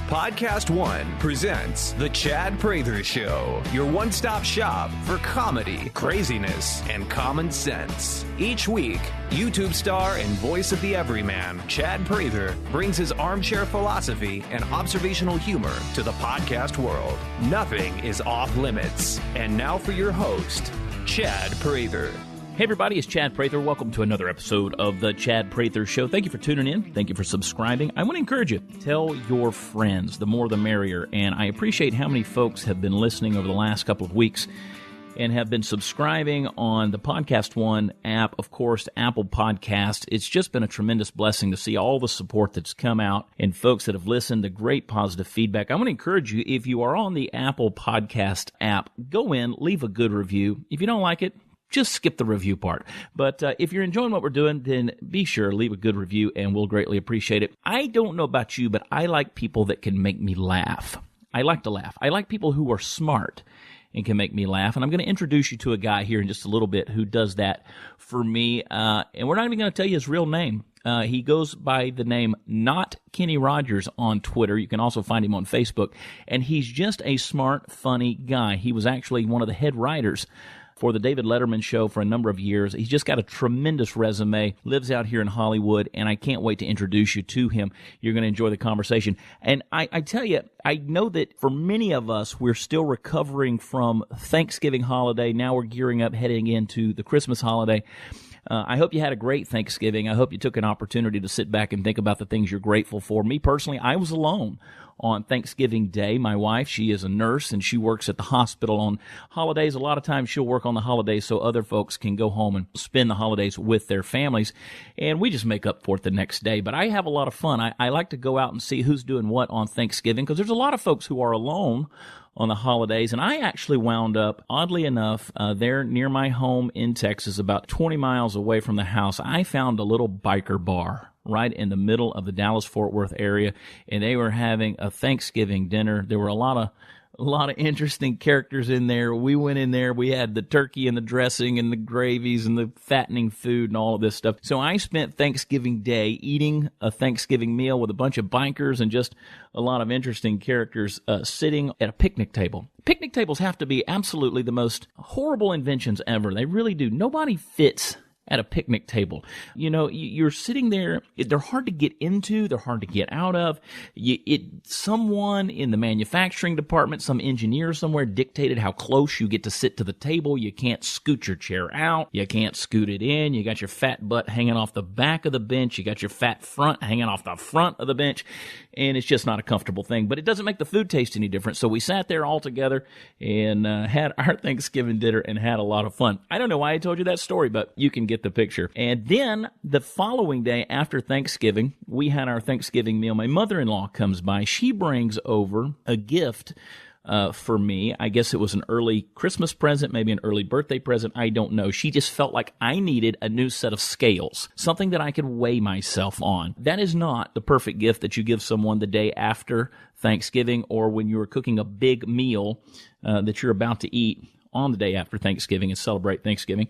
Podcast One presents The Chad Prather Show, your one-stop shop for comedy, craziness, and common sense. Each week, YouTube star and voice of the everyman, Chad Prather, brings his armchair philosophy and observational humor to the podcast world. Nothing is off limits. And now for your host, Chad Prather. Hey everybody, it's Chad Prather. Welcome to another episode of The Chad Prather Show. Thank you for tuning in. Thank you for subscribing. I want to encourage you, tell your friends, the more the merrier. And I appreciate how many folks have been listening over the last couple of weeks and have been subscribing on the Podcast One app, of course, Apple Podcast. It's just been a tremendous blessing to see all the support that's come out and folks that have listened, the great positive feedback. I want to encourage you, if you are on the Apple Podcast app, go in, leave a good review. If you don't like it, just skip the review part. But if you're enjoying what we're doing, then be sure, leave a good review, and we'll greatly appreciate it. I don't know about you, but I like people that can make me laugh. I like to laugh. I like people who are smart and can make me laugh. And I'm going to introduce you to a guy here in just a little bit who does that for me. And we're not even going to tell you his real name. He goes by the name NotKennyRogers on Twitter. You can also find him on Facebook. And he's just a smart, funny guy. He was actually one of the head writers for the David Letterman show for a number of years. He's just got a tremendous resume, lives out here in Hollywood, and I can't wait to introduce you to him. You're going to enjoy the conversation. And I tell you, I know that for many of us, we're still recovering from Thanksgiving holiday. Now we're gearing up, heading into the Christmas holiday. I hope you had a great Thanksgiving. I hope you took an opportunity to sit back and think about the things you're grateful for. Me personally, I was alone on Thanksgiving Day. My wife, she is a nurse, and she works at the hospital on holidays. A lot of times she'll work on the holidays so other folks can go home and spend the holidays with their families, and we just make up for it the next day. But I have a lot of fun. I like to go out and see who's doing what on Thanksgiving, because there's a lot of folks who are alone on the holidays, and I actually wound up, oddly enough, there near my home in Texas, about 20 miles away from the house. I found a little biker bar right in the middle of the Dallas-Fort Worth area, and they were having a Thanksgiving dinner. There were a lot of interesting characters in there. We went in there. We had the turkey and the dressing and the gravies and the fattening food and all of this stuff. So I spent Thanksgiving Day eating a Thanksgiving meal with a bunch of bikers and just a lot of interesting characters sitting at a picnic table. Picnic tables have to be absolutely the most horrible inventions ever. They really do. Nobody fits at a picnic table. You know, you're sitting there, they're hard to get into, they're hard to get out of. Someone in the manufacturing department, some engineer somewhere dictated how close you get to sit to the table. You can't scoot your chair out. You can't scoot it in. You got your fat butt hanging off the back of the bench. You got your fat front hanging off the front of the bench. And it's just not a comfortable thing. But it doesn't make the food taste any different. So we sat there all together and had our Thanksgiving dinner and had a lot of fun. I don't know why I told you that story, but you can get the picture. And then the following day after Thanksgiving, we had our Thanksgiving meal. My mother-in-law comes by. She brings over a gift for me. I guess it was an early Christmas present, maybe an early birthday present. I don't know. She just felt like I needed a new set of scales, something that I could weigh myself on. That is not the perfect gift that you give someone the day after Thanksgiving or when you are cooking a big meal that you're about to eat on the day after Thanksgiving and celebrate Thanksgiving.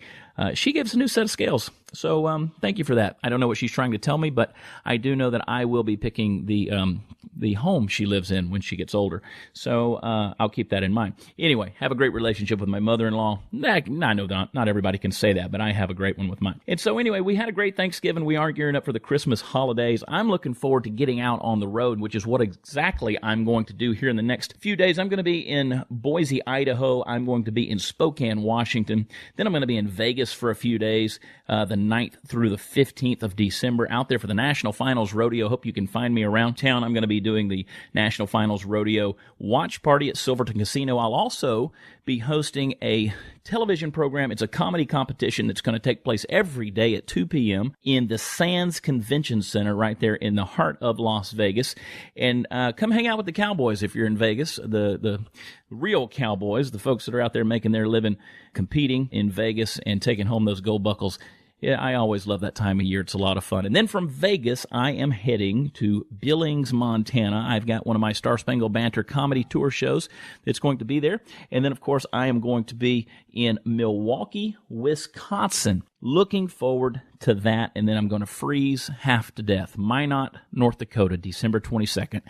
She gives a new set of scales. So thank you for that. I don't know what she's trying to tell me, but I do know that I will be picking the home she lives in when she gets older. So I'll keep that in mind. Anyway, have a great relationship with my mother-in-law. I know not everybody can say that, but I have a great one with mine. And so anyway, we had a great Thanksgiving. We are gearing up for the Christmas holidays. I'm looking forward to getting out on the road, which is what exactly I'm going to do here in the next few days. I'm going to be in Boise, Idaho. I'm going to be in Spokane, Washington. Then I'm going to be in Vegas for a few days, the 9th through the 15th of December, out there for the National Finals Rodeo. Hope you can find me around town. I'm going to be doing the National Finals Rodeo watch party at Silverton Casino. I'll also be hosting a television program. It's a comedy competition that's going to take place every day at 2 p.m. in the Sands Convention Center right there in the heart of Las Vegas. And come hang out with the Cowboys if you're in Vegas, the real Cowboys, the folks that are out there making their living competing in Vegas and taking home those gold buckles. Yeah, I always love that time of year. It's a lot of fun. And then from Vegas, I am heading to Billings, Montana. I've got one of my Star Spangled Banter comedy tour shows that's going to be there. And then, of course, I am going to be in Milwaukee, Wisconsin. Looking forward to that. And then I'm going to freeze half to death. Minot, North Dakota, December 22nd.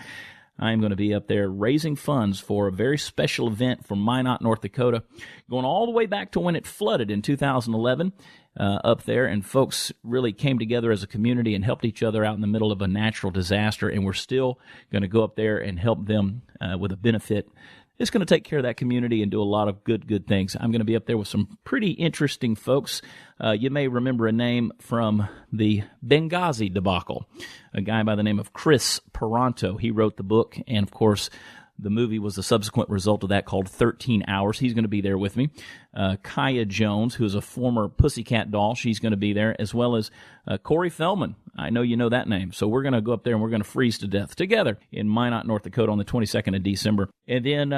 I'm going to be up there raising funds for a very special event for Minot, North Dakota, going all the way back to when it flooded in 2011 up there, and folks really came together as a community and helped each other out in the middle of a natural disaster, and we're still going to go up there and help them with a benefit. It's going to take care of that community and do a lot of good things. I'm going to be up there with some pretty interesting folks. You may remember a name from the Benghazi debacle, a guy by the name of Chris Peranto. He wrote the book, and of course, the movie was a subsequent result of that called 13 Hours. He's going to be there with me. Kaya Jones, who is a former Pussycat Doll, she's going to be there, as well as Corey Feldman. I know you know that name. So we're going to go up there and we're going to freeze to death together in Minot, North Dakota on the 22nd of December. And then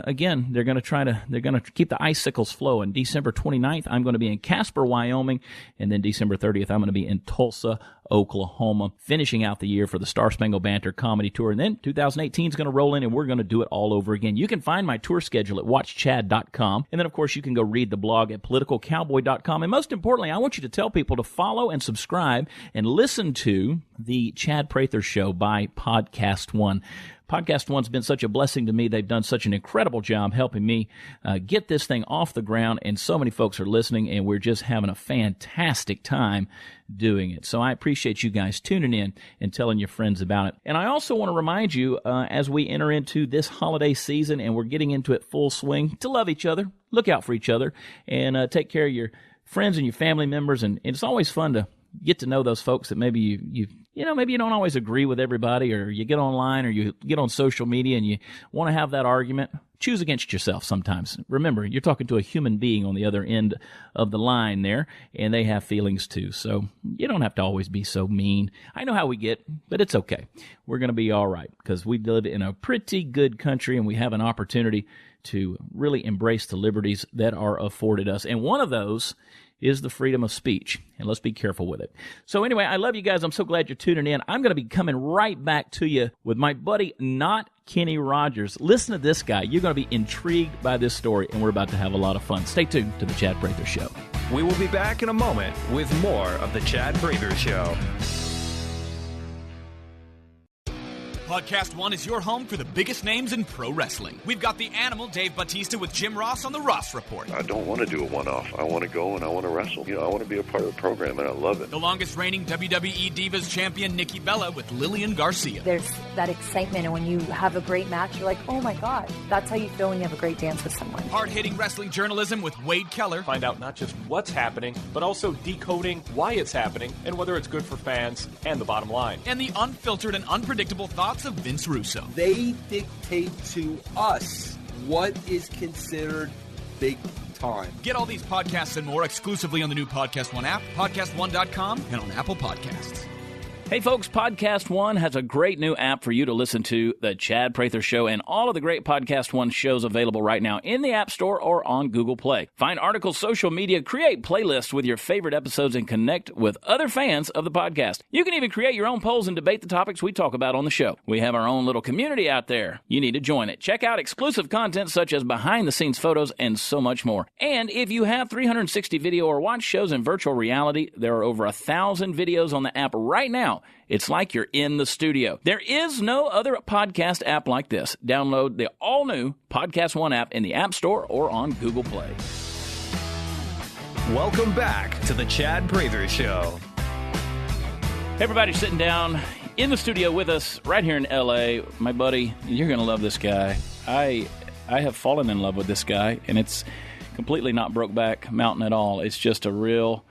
again, they're going to keep the icicles flowing. December 29th, I'm going to be in Casper, Wyoming, and then December 30th, I'm going to be in Tulsa, Oklahoma, finishing out the year for the Star Spangled Banter comedy tour. And then 2018 is going to roll in, and we're going to do it all over again. You can find my tour schedule at watchchad.com. And then, of course, you can go read the blog at politicalcowboy.com. And most importantly, I want you to tell people to follow and subscribe and listen to the Chad Prather Show by Podcast One. Podcast One's been such a blessing to me. They've done such an incredible job helping me get this thing off the ground, and so many folks are listening, and we're just having a fantastic time doing it. So I appreciate you guys tuning in and telling your friends about it. And I also want to remind you, as we enter into this holiday season and we're getting into it full swing, to love each other, look out for each other, and take care of your friends and your family members. And it's always fun to get to know those folks that maybe maybe you don't always agree with everybody, or you get online or you get on social media and you want to have that argument. Choose against yourself sometimes. Remember, you're talking to a human being on the other end of the line there, and they have feelings too. So you don't have to always be so mean. I know how we get, but it's okay. We're going to be all right because we live in a pretty good country, and we have an opportunity to really embrace the liberties that are afforded us. And one of those is the freedom of speech, and let's be careful with it. So anyway, I love you guys. I'm so glad you're tuning in. I'm going to be coming right back to you with my buddy NotKennyRogers. Listen to this guy. You're going to be intrigued by this story, and we're about to have a lot of fun. Stay tuned to the Chad Prather Show. We will be back in a moment with more of the Chad Prather Show. Podcast One is your home for the biggest names in pro wrestling. We've got the Animal, Dave Bautista, with Jim Ross on the Ross Report. I don't want to do a one-off. I want to go and I want to wrestle. I want to be a part of the program, and I love it. The longest reigning WWE Divas champion, Nikki Bella, with Lillian Garcia. There's that excitement, and when you have a great match, you're like, oh my God. That's how you feel when you have a great dance with someone. Hard-hitting wrestling journalism with Wade Keller. Find out not just what's happening, but also decoding why it's happening and whether it's good for fans and the bottom line. And the unfiltered and unpredictable thoughts of Vince Russo. They dictate to us what is considered big time. Get all these podcasts and more exclusively on the new Podcast One app, podcastone.com, and on Apple Podcasts. Hey folks, Podcast One has a great new app for you to listen to the Chad Prather Show and all of the great Podcast One shows available right now in the App Store or on Google Play. Find articles, social media, create playlists with your favorite episodes, and connect with other fans of the podcast. You can even create your own polls and debate the topics we talk about on the show. We have our own little community out there. You need to join it. Check out exclusive content such as behind-the-scenes photos and so much more. And if you have 360 video or watch shows in virtual reality, there are over 1,000 videos on the app right now. It's like you're in the studio. There is no other podcast app like this. Download the all-new Podcast One app in the App Store or on Google Play. Welcome back to the Chad Prather Show. Everybody sitting down in the studio with us right here in L.A. My buddy, you're going to love this guy. I have fallen in love with this guy, and it's completely not Brokeback Mountain at all. It's just a real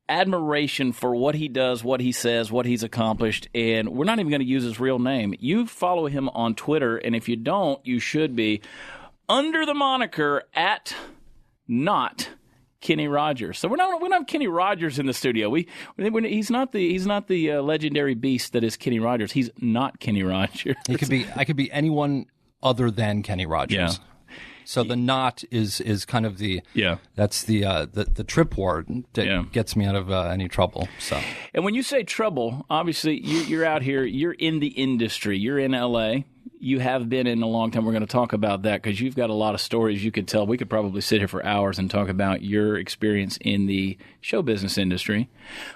admiration for what he does, what he says, what he's accomplished, and we're not even going to use his real name. You follow him on Twitter, and if you don't, you should be, under the moniker at NotKennyRogers. So we don't have Kenny Rogers in the studio. He's not the legendary beast that is Kenny Rogers. He's not Kenny Rogers. I could be anyone other than Kenny Rogers. Yeah. So the knot is kind of that's the trip word that gets me out of any trouble. So, and when you say trouble, obviously you're out here, you're in the industry, you're in L.A., you have been in a long time. We're going to talk about that because you've got a lot of stories you could tell. We could probably sit here for hours and talk about your experience in the show business industry.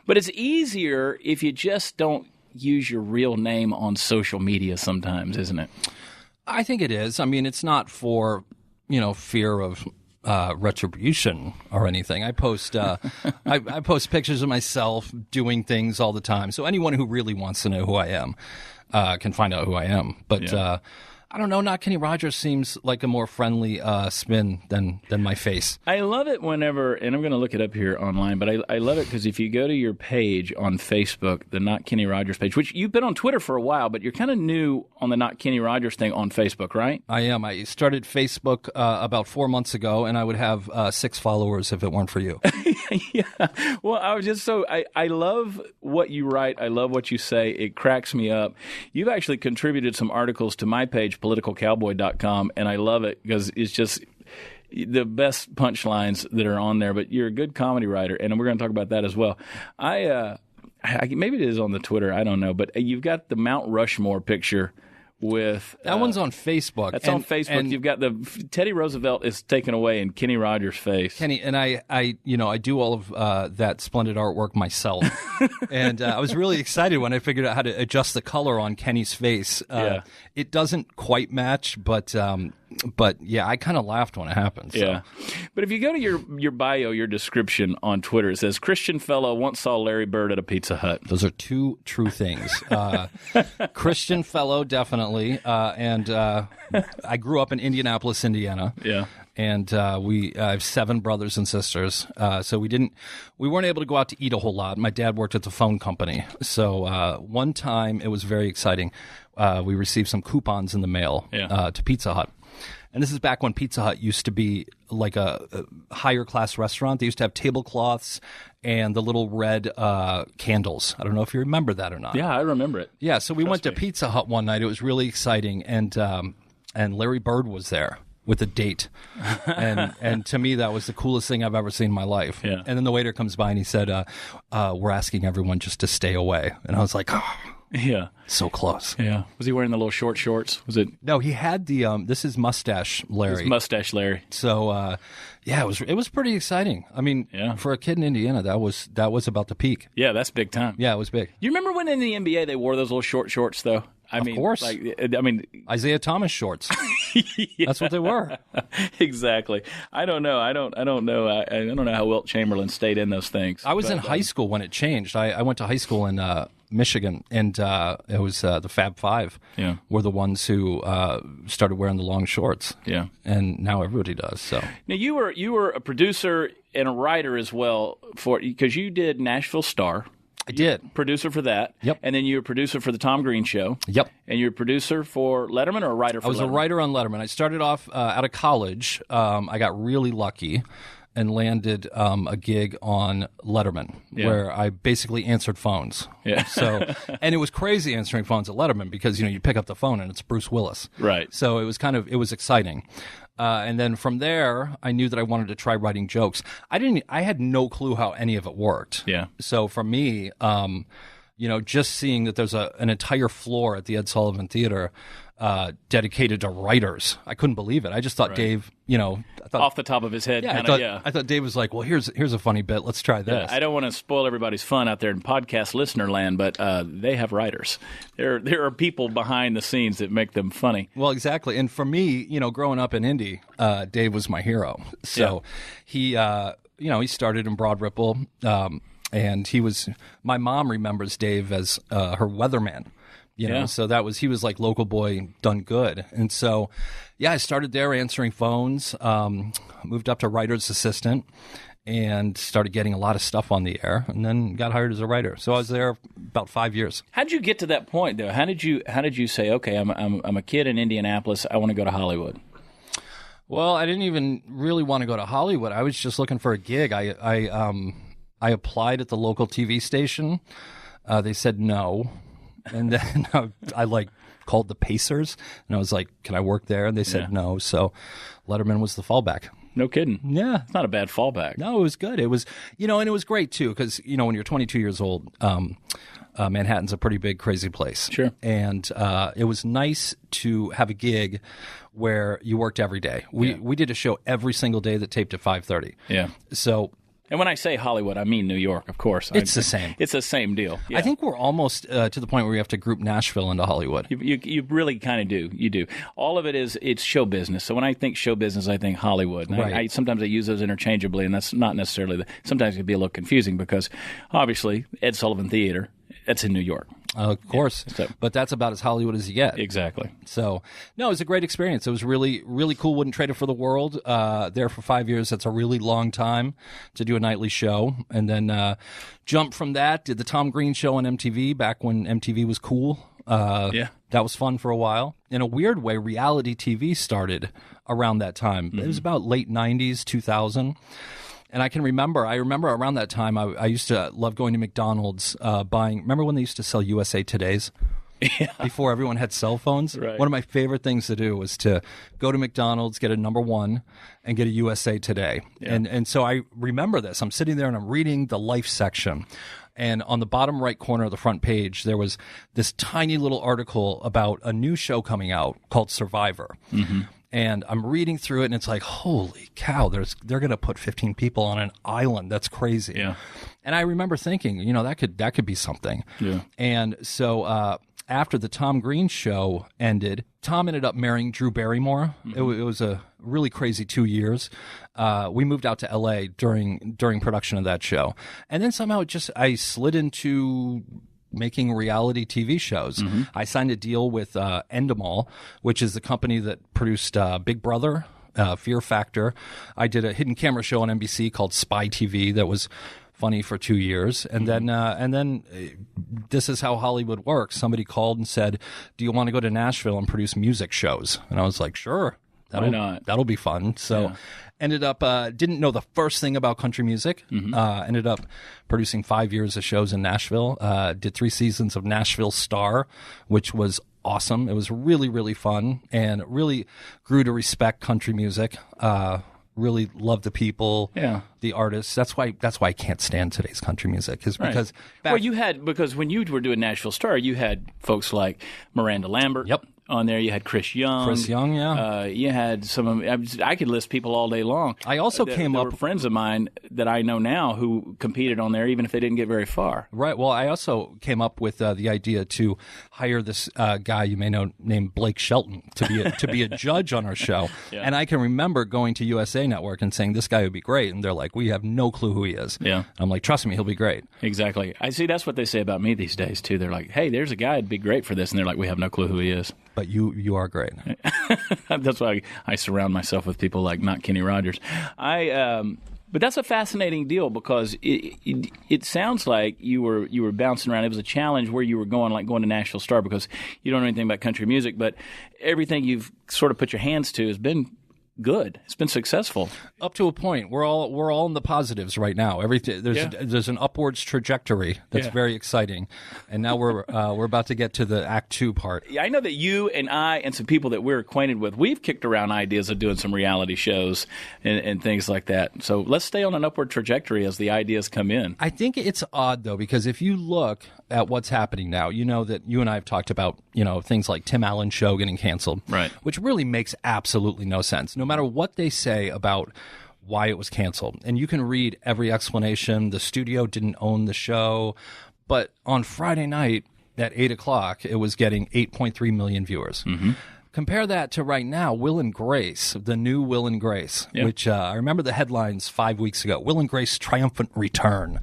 But it's easier if you just don't use your real name on social media sometimes, isn't it? I think it is. I mean, it's not for, fear of retribution or anything. I post I post pictures of myself doing things all the time. So anyone who really wants to know who I am can find out who I am. But I don't know. NotKennyRogers seems like a more friendly spin than my face. I love it whenever, and I'm going to look it up here online, but I love it because if you go to your page on Facebook, the NotKennyRogers page, which you've been on Twitter for a while, but you're kind of new on the NotKennyRogers thing on Facebook, right? I am. I started Facebook about 4 months ago, and I would have 6 followers if it weren't for you. Yeah. Well, I was just I love what you write. I love what you say. It cracks me up. You've actually contributed some articles to my page, politicalcowboy.com, and I love it because it's just the best punchlines that are on there. But you're a good comedy writer, and we're going to talk about that as well. I maybe it is on the Twitter, I don't know, but you've got the Mount Rushmore picture with that one's on Facebook. That's on Facebook. And you've got the Teddy Roosevelt is taken away in Kenny Rogers' face. Kenny and I do all of that splendid artwork myself, and I was really excited when I figured out how to adjust the color on Kenny's face. It doesn't quite match, but yeah, I kind of laughed when it happened. So. Yeah, but if you go to your bio, your description on Twitter, it says Christian fellow once saw Larry Bird at a Pizza Hut. Those are 2 true things. Christian fellow, definitely, and I grew up in Indianapolis, Indiana. Yeah. And I have 7 brothers and sisters, so we weren't able to go out to eat a whole lot. My dad worked at the phone company, so one time it was very exciting. We received some coupons in the mail to Pizza Hut. And this is back when Pizza Hut used to be like a higher class restaurant. They used to have tablecloths and the little red candles. I don't know if you remember that or not. Yeah, I remember it. Yeah, so we went to Pizza Hut one night. It was really exciting, and Larry Bird was there with a date. And to me, that was the coolest thing I've ever seen in my life. Yeah. And then the waiter comes by and he said, we're asking everyone just to stay away. And I was like, oh. Yeah. So close. Yeah. Was he wearing the little short shorts? Was it? No, he had the, this is Mustache Larry. Mustache Larry. So, yeah, it was pretty exciting. I mean, for a kid in Indiana, that was about the peak. Yeah, that's big time. Yeah, it was big. You remember when in the NBA they wore those little short shorts, though? Of course. Isaiah Thomas shorts. Yeah. That's what they were. Exactly. I don't know. I don't know. I don't know how Wilt Chamberlain stayed in those things. I was in high school when it changed. I went to high school in Michigan, and it was the Fab Five. Yeah. Were the ones who started wearing the long shorts. Yeah. And now everybody does. So now you were a producer and a writer as well because you did Nashville Star. I did. Producer for that. Yep. And then you were a producer for the Tom Green Show. Yep. And you're a producer for Letterman or a writer for Letterman? I was a writer on Letterman. I started off out of college. I got really lucky and landed a gig on Letterman where I basically answered phones. Yeah. So, and it was crazy answering phones at Letterman because, you pick up the phone and it's Bruce Willis. Right. So it was exciting. And then from there, I knew that I wanted to try writing jokes. I had no clue how any of it worked. Yeah. So for me, just seeing that there's an entire floor at the Ed Sullivan Theater dedicated to writers, I couldn't believe it. I just thought Dave, I thought, off the top of his head. I thought Dave was like, well, here's a funny bit. Let's try this. Yeah, I don't want to spoil everybody's fun out there in podcast listener land, but they have writers. There are people behind the scenes that make them funny. Well, exactly. And for me, growing up in Indy, Dave was my hero. So he started in Broad Ripple, and my mom remembers Dave as her weatherman. So he was like local boy done good. And so, I started there answering phones, moved up to writer's assistant, and started getting a lot of stuff on the air, and then got hired as a writer. So I was there about 5 years. How did you get to that point, though? How did you say, okay, I'm a kid in Indianapolis, I want to go to Hollywood? Well, I didn't even really want to go to Hollywood. I was just looking for a gig. I applied at the local TV station. They said no. And then I called the Pacers, and I was like, can I work there? And they said no. So Letterman was the fallback. No kidding. Yeah. It's not a bad fallback. No, it was good. It was, and it was great, too, because, when you're 22 years old, Manhattan's a pretty big, crazy place. Sure. And it was nice to have a gig where you worked every day. We did a show every single day that taped at 5:30. Yeah. So And when I say Hollywood, I mean New York, of course. It's the same. It's the same deal. Yeah. I think we're almost to the point where we have to group Nashville into Hollywood. You really kind of do. You do. All of it's show business. So when I think show business, I think Hollywood. And Right. sometimes I use those interchangeably, and that's not necessarily sometimes it can be a little confusing because obviously Ed Sullivan Theater, that's in New York. Of course, but that's about as Hollywood as you get. Exactly. So, no, it was a great experience. It was really, really cool. Wouldn't trade it for the world. There for 5 years. That's a really long time to do a nightly show. And then jumped from that, did the Tom Green show on MTV back when MTV was cool. That was fun for a while. In a weird way, reality TV started around that time. It was about late 90s, 2000. And I remember around that time, I used to love going to McDonald's, remember when they used to sell USA Todays? Yeah. Before everyone had cell phones? Right. One of my favorite things to do was to go to McDonald's, get a number one, and get a USA Today. Yeah. And so I remember this. I'm sitting there and I'm reading the Life section. And on the bottom right corner of the front page, there was this tiny little article about a new show coming out called Survivor. Mm-hmm. And I'm reading through it, and it's like, holy cow, they're going to put 15 people on an island. That's crazy. Yeah. And I remember thinking, that could be something. Yeah. And so after the Tom Green show ended, Tom ended up marrying Drew Barrymore. Mm-hmm. It was a really crazy 2 years. We moved out to L.A. during production of that show. And then somehow I slid into making reality TV shows. Mm-hmm. I signed a deal with Endemol, which is the company that produced Big Brother, Fear Factor. I did a hidden camera show on NBC called Spy TV that was funny for 2 years. And then this is how Hollywood works. Somebody called and said, do you want to go to Nashville and produce music shows? And I was like, sure. Why not? That'll be fun. So ended up, didn't know the first thing about country music. Mm-hmm. Ended up producing 5 years of shows in Nashville. Did 3 seasons of Nashville Star, which was awesome. It was really, really fun and really grew to respect country music. Really love the people, the artists. That's why I can't stand today's country music is because because when you were doing Nashville Star, you had folks like Miranda Lambert. Yep. On there, you had Chris Young. You had some of I could list people all day long. I also came up with friends of mine that I know now who competed on there, even if they didn't get very far. Right. Well, I also came up with the idea to hire this guy you may know named Blake Shelton to be a judge on our show. Yeah. And I can remember going to USA Network and saying this guy would be great, and they're like, we have no clue who he is. Yeah. I'm like, trust me, he'll be great. Exactly. I see. That's what they say about me these days too. They're like, hey, there's a guy who'd be great for this, and they're like, we have no clue who he is. But you are great. That's why I surround myself with people like NotKennyRogers. But that's a fascinating deal because it sounds like you were bouncing around. It was a challenge where you were going to Nashville Star because you don't know anything about country music, but everything you've sort of put your hands to has been good. It's been successful up to a point. We're all in the positives right now. Everything there's an upwards trajectory that's very exciting, and now we're about to get to the Act 2 part. Yeah, I know that you and I and some people that we're acquainted with, we've kicked around ideas of doing some reality shows and things like that. So let's stay on an upward trajectory as the ideas come in. I think it's odd though because if you look at what's happening now, you know that you and I have talked about things like Tim Allen's show getting canceled, right? Which really makes absolutely no sense. No matter what they say about why it was canceled. And you can read every explanation. The studio didn't own the show. But on Friday night at 8 o'clock, it was getting 8.3 million viewers. Mm-hmm. Compare that to right now, Will and Grace, the new Will and Grace, which I remember the headlines 5 weeks ago. Will and Grace triumphant return.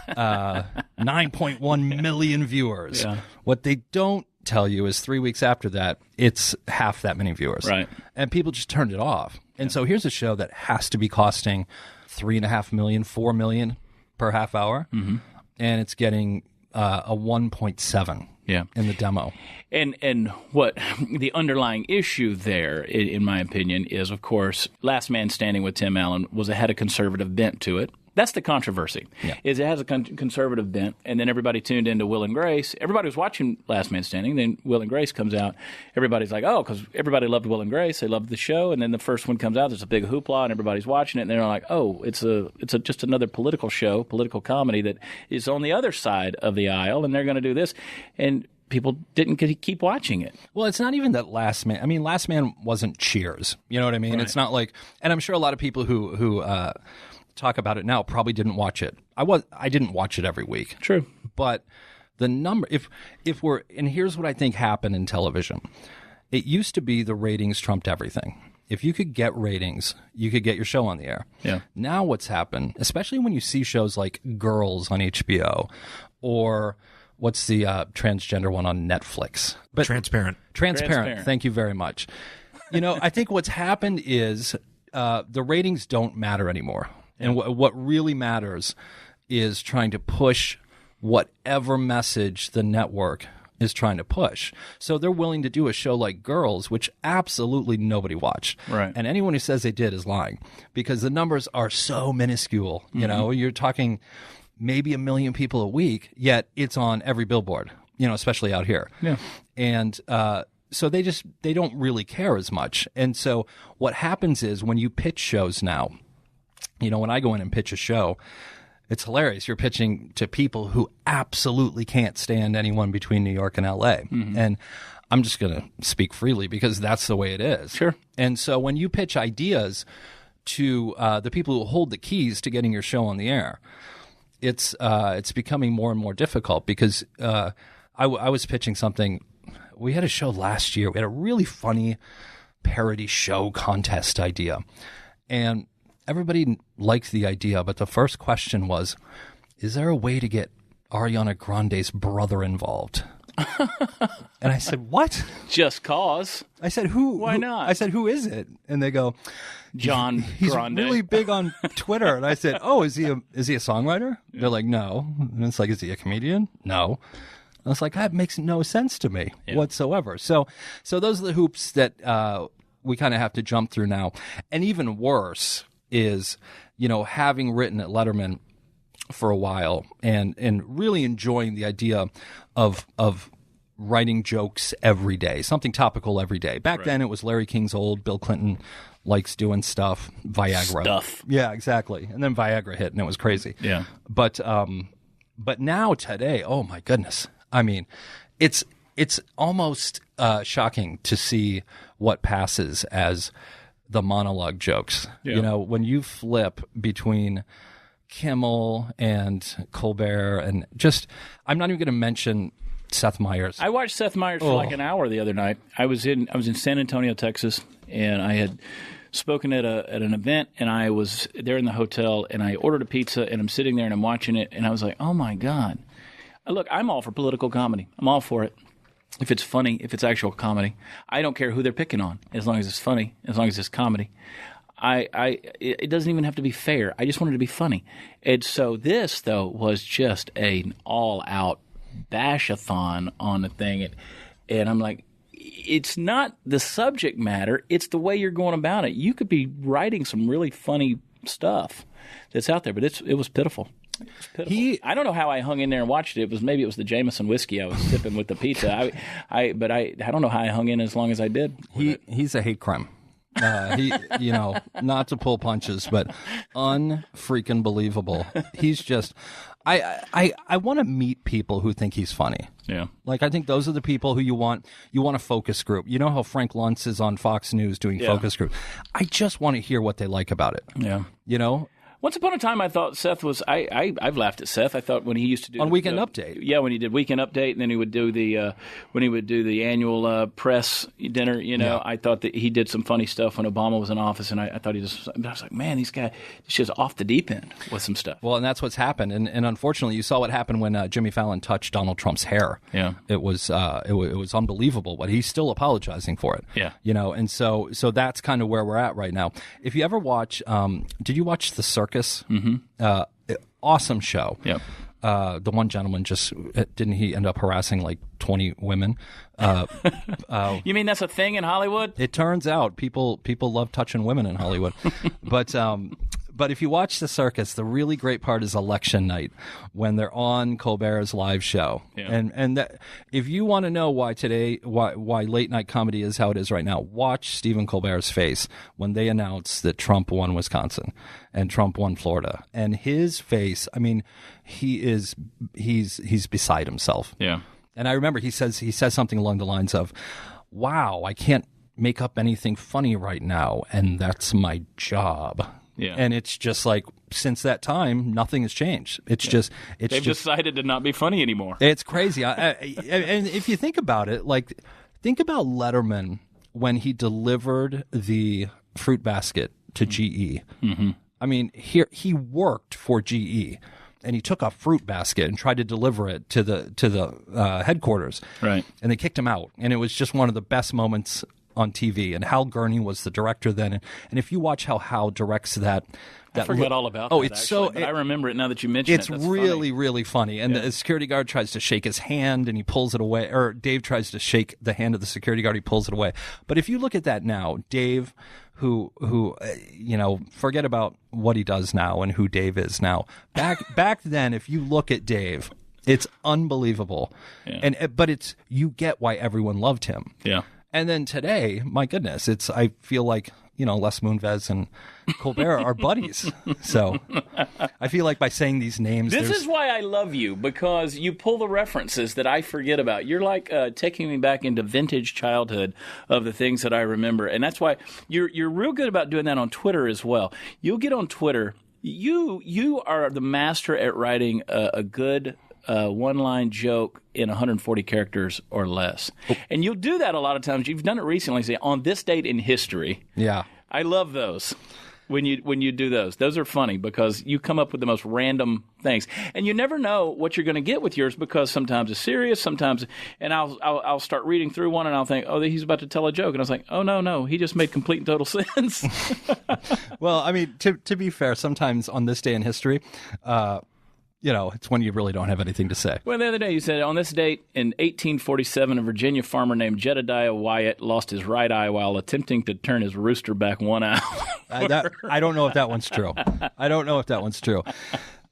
9.1 million viewers. Yeah. What they don't tell you is 3 weeks after that, it's half that many viewers. Right. And people just turned it off. And so here's a show that has to be costing $3.5 million, $4 million per half hour. Mm-hmm. And it's getting a 1.7 in the demo. And what the underlying issue there, in my opinion, is, of course, Last Man Standing with Tim Allen had a conservative bent to it. That's the controversy, is it has a conservative bent, and then everybody tuned into Will and Grace. Everybody was watching Last Man Standing, then Will and Grace comes out. Everybody's like, oh, because everybody loved Will and Grace. They loved the show, and then the first one comes out. There's a big hoopla, and everybody's watching it, and they're like, oh, it's just another political show, political comedy that is on the other side of the aisle, and they're going to do this. And people didn't keep watching it. Well, it's not even that Last Man. I mean, Last Man wasn't Cheers. You know what I mean? Right. It's not like, and I'm sure a lot of people who talk about it now probably didn't watch it. I didn't watch it every week. True. But the number, if we're, and here's what I think happened in television. It used to be the ratings trumped everything. If you could get ratings, you could get your show on the air. Yeah. Now what's happened, especially when you see shows like Girls on HBO, or what's the transgender one on Netflix? But Transparent. Thank you very much. I think what's happened is the ratings don't matter anymore. And what really matters is trying to push whatever message the network is trying to push. So they're willing to do a show like Girls, which absolutely nobody watched. Right. And anyone who says they did is lying, because the numbers are so minuscule. You're talking maybe 1 million people a week, yet it's on every billboard, especially out here. Yeah. And so they don't really care as much. And so what happens is when you pitch shows now, when I go in and pitch a show, it's hilarious. You're pitching to people who absolutely can't stand anyone between New York and L.A. And I'm just going to speak freely because that's the way it is. Sure. And so when you pitch ideas to the people who hold the keys to getting your show on the air, it's becoming more and more difficult because I was pitching something. We had a show last year. We had a really funny parody show contest idea. And everybody liked the idea, but the first question was, is there a way to get Ariana Grande's brother involved? And I said, what? Just cause. I said, who? Why not? I said, who is it? And they go, John he's Grande. really big on Twitter. And I said, oh, is he a songwriter? Yeah. They're like, no. And it's like, is he a comedian? No. And it's like, that makes no sense to me whatsoever. So those are the hoops that we kind of have to jump through now. And even worse is, having written at Letterman for a while and really enjoying the idea of writing jokes every day, something topical every day. Back then it was Larry King's old, Bill Clinton likes doing stuff, Viagra. Stuff. Yeah, exactly. And then Viagra hit and it was crazy. Yeah. But now today, oh my goodness. I mean, it's almost shocking to see what passes as the monologue jokes. Yeah. When you flip between Kimmel and Colbert and I'm not even going to mention Seth Meyers. I watched Seth Meyers for like an hour the other night. I was in San Antonio, Texas, and I had spoken at an event, and I was there in the hotel, and I ordered a pizza, and I'm sitting there and I'm watching it, and I was like, oh my God. Look, I'm all for political comedy. I'm all for it. If it's funny, if it's actual comedy, I don't care who they're picking on, as long as it's funny, as long as it's comedy. It doesn't even have to be fair. I just wanted to be funny. And so this, though, was just an all-out bash-a-thon on the thing. And I'm like, it's not the subject matter. It's the way you're going about it. You could be writing some really funny stuff that's out there, but it was pitiful. I don't know how I hung in there and watched it. Maybe it was the Jameson whiskey I was sipping with the pizza. But I don't know how I hung in as long as I did. He's a hate crime. Not to pull punches, but unfreaking believable. He's just. I want to meet people who think he's funny. Yeah. Like, I think those are the people who you want a focus group. You know how Frank Luntz is on Fox News doing focus group. I just want to hear what they like about it. Yeah. Once upon a time, I thought Seth was. I've laughed at Seth. I thought when he used to do on Weekend Update. Yeah, when he did Weekend Update, and then he would do the annual press dinner. I thought that he did some funny stuff when Obama was in office, and I thought I was like, man, these guys just off the deep end with some stuff. Well, and that's what's happened, and unfortunately, you saw what happened when Jimmy Fallon touched Donald Trump's hair. Yeah, it was unbelievable, but he's still apologizing for it. Yeah, and so that's kind of where we're at right now. If you ever watch, did you watch The Circus? Mm-hmm. Awesome show. Yeah. The one gentleman didn't he end up harassing like 20 women? You mean that's a thing in Hollywood? It turns out people love touching women in Hollywood. But if you watch The Circus, the really great part is election night when they're on Colbert's live show. Yeah. And that, if you want to know why late night comedy is how it is right now, watch Stephen Colbert's face when they announce that Trump won Wisconsin and Trump won Florida. And his face, I mean, he's beside himself. Yeah. And I remember he says something along the lines of, "Wow, I can't make up anything funny right now, and that's my job." Yeah. And it's just like, since that time, nothing has changed. It's just, They've decided to not be funny anymore. It's crazy. And if you think about it, like, think about Letterman when he delivered the fruit basket to GE. Mm-hmm. I mean, he worked for GE, and he took a fruit basket and tried to deliver it to the headquarters. Right. And they kicked him out. And it was just one of the best moments on TV. And Hal Gurney was the director then. And if you watch how Hal directs that I forgot all about that. It's actually, but I remember it now that you mention it. It's really, really funny. And Yeah. the security guard tries to shake his hand, and he pulls it away. Or Dave tries to shake the hand of the security guard. He pulls it away. But if you look at that now, Dave, who forget about what he does now and who Dave is now. Back then, if you look at Dave, it's unbelievable. Yeah. But you get why everyone loved him. Yeah. And then today, my goodness, I feel like, Les Moonves and Colbert are buddies. So I feel like by saying these names, This is why I love you, because you pull the references that I forget about. You're like taking me back into vintage childhood of the things that I remember. And that's why you're real good about doing that on Twitter as well. You'll get on Twitter. You are the master at writing a good one-line joke in 140 characters or less. And you'll do that a lot of times. You've done it recently, say, on this date in history. Yeah. I love those when you do those. Those are funny because you come up with the most random things. And you never know what you're going to get with yours, because sometimes it's serious, sometimes, and I'll start reading through one and I'll think, oh, he's about to tell a joke. And I was like, oh, no, he just made complete and total sense. Well, I mean, to be fair, sometimes on this day in history, it's when you really don't have anything to say. Well, the other day you said, on this date in 1847, a Virginia farmer named Jedediah Wyatt lost his right eye while attempting to turn his rooster back 1 hour. I don't know if that one's true.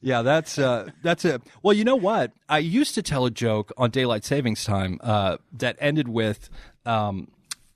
Yeah, that's it. Well, you know what? I used to tell a joke on daylight savings time that ended with, don't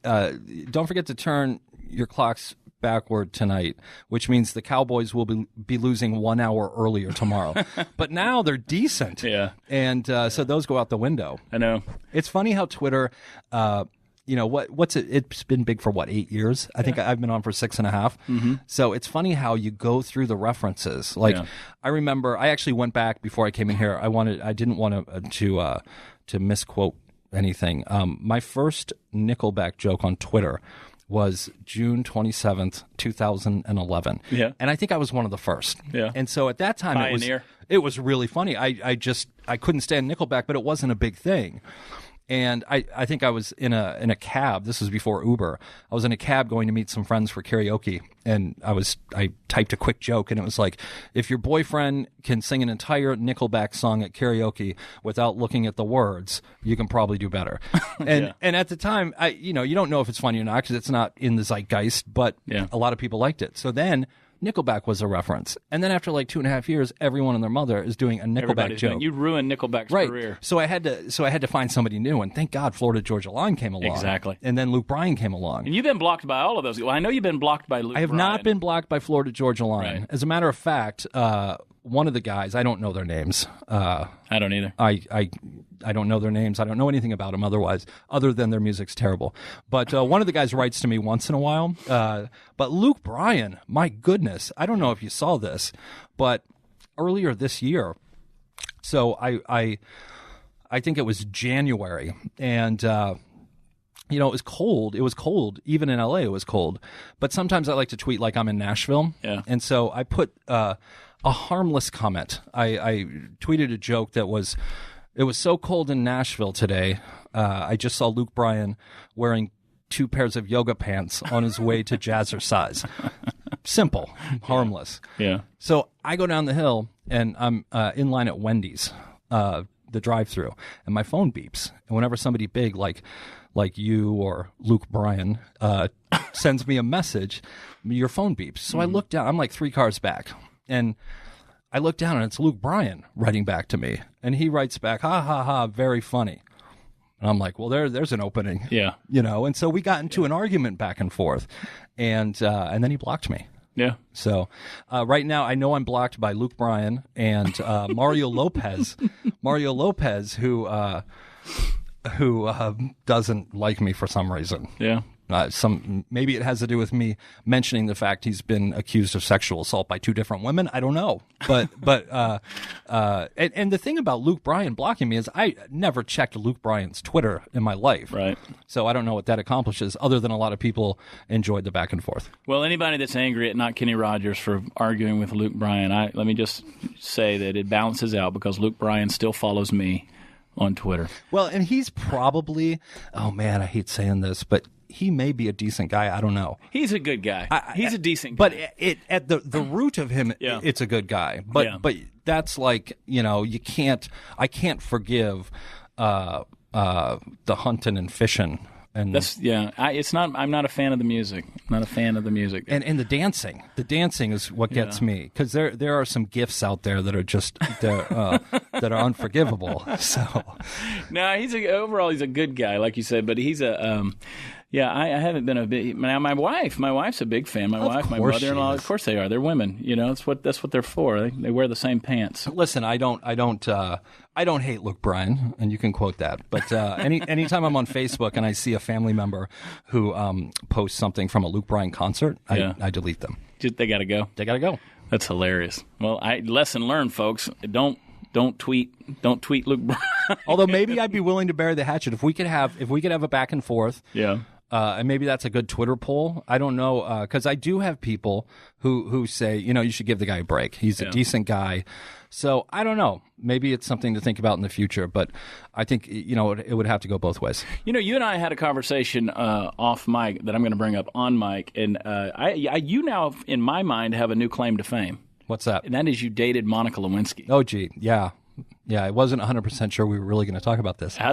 forget to turn your clocks backward tonight, which means the Cowboys will be losing 1 hour earlier tomorrow. But now they're decent. Yeah. And so those go out the window. I know. It's funny how Twitter, what's it? It's been big for 8 years? I think I've been on for 6.5. Mm-hmm. So it's funny how you go through the references. Like, I remember I actually went back before I came in here. I didn't want to misquote anything. My first Nickelback joke on Twitter was June 27th, 2011. Yeah. And I think I was one of the first. Yeah. And so at that time, Pioneer. it was really funny. I couldn't stand Nickelback, but it wasn't a big thing. And I think I was in a cab. This was before Uber. I was in a cab going to meet some friends for karaoke, and I typed a quick joke, and it was like, if your boyfriend can sing an entire Nickelback song at karaoke without looking at the words, you can probably do better. And and at the time, you don't know if it's funny or not because it's not in the zeitgeist, but a lot of people liked it. So then Nickelback was a reference. And then after 2.5 years, everyone and their mother is doing a Nickelback joke. You ruined Nickelback's career. So I had to find somebody new, and thank God Florida Georgia Line came along. Exactly. And then Luke Bryan came along. And you've been blocked by all of those. Well, I know you've been blocked by Luke Bryan. I have not been blocked by Florida Georgia Line. Right. As a matter of fact, one of the guys, I don't know their names. I don't either. I don't know their names. I don't know anything about them other than their music's terrible. But one of the guys writes to me once in a while. But Luke Bryan, my goodness, I don't know if you saw this, but earlier this year, so I think it was January, and it was cold. It was cold. Even in LA, it was cold. But sometimes I like to tweet like I'm in Nashville. Yeah. And so I put a harmless comment. I tweeted a joke that was, it was so cold in Nashville today. I just saw Luke Bryan wearing 2 pairs of yoga pants on his way to Jazzercise. Simple, harmless. Yeah. So I go down the hill, and I'm in line at Wendy's, the drive-thru, and my phone beeps. And whenever somebody big like you or Luke Bryan sends me a message, your phone beeps. So I look down. I'm like 3 cars back, and I look down, and it's Luke Bryan writing back to me, and he writes back, "Ha ha ha, very funny." And I'm like, well, there's an opening. Yeah. And so we got into an argument back and forth, and then he blocked me. Yeah. So right now, I know I'm blocked by Luke Bryan and Mario Lopez. Mario Lopez, who doesn't like me for some reason. Yeah. Maybe it has to do with me mentioning the fact he's been accused of sexual assault by 2 different women. I don't know, and the thing about Luke Bryan blocking me is I never checked Luke Bryan's Twitter in my life, right? So I don't know what that accomplishes, other than a lot of people enjoyed the back and forth. Well, anybody that's angry at NotKennyRogers for arguing with Luke Bryan, let me just say that it balances out because Luke Bryan still follows me on Twitter. Well, and he's probably, oh man, I hate saying this, but he may be a decent guy. I don't know. He's a good guy. He's a decent guy. But at the root of him, it's a good guy. But that's like, I can't forgive the hunting and fishing. And I'm not a fan of the music. Not a fan of the music. And the dancing. The dancing is what gets me, because there are some gifts out there that are just that are unforgivable. So no, overall he's a good guy, like you said, but he's a I haven't been a big. Now my wife's a big fan. My mother-in-law, of course they are. They're women, that's what they're for. They wear the same pants. Listen, I don't hate Luke Bryan, and you can quote that. But anytime I'm on Facebook and I see a family member who posts something from a Luke Bryan concert, I delete them. They got to go. They got to go. That's hilarious. Well, lesson learned, folks. Don't tweet Luke Bryan. Although maybe I'd be willing to bury the hatchet if we could have a back and forth. Yeah. And maybe that's a good Twitter poll. I don't know, because I do have people who say, you should give the guy a break. He's a decent guy. So I don't know. Maybe it's something to think about in the future. But I think, it would have to go both ways. You and I had a conversation off mic that I'm going to bring up on mic. And you now, in my mind, have a new claim to fame. What's that? And that is you dated Monica Lewinsky. Oh, gee. Yeah. Yeah, I wasn't 100% sure we were really going to talk about this. I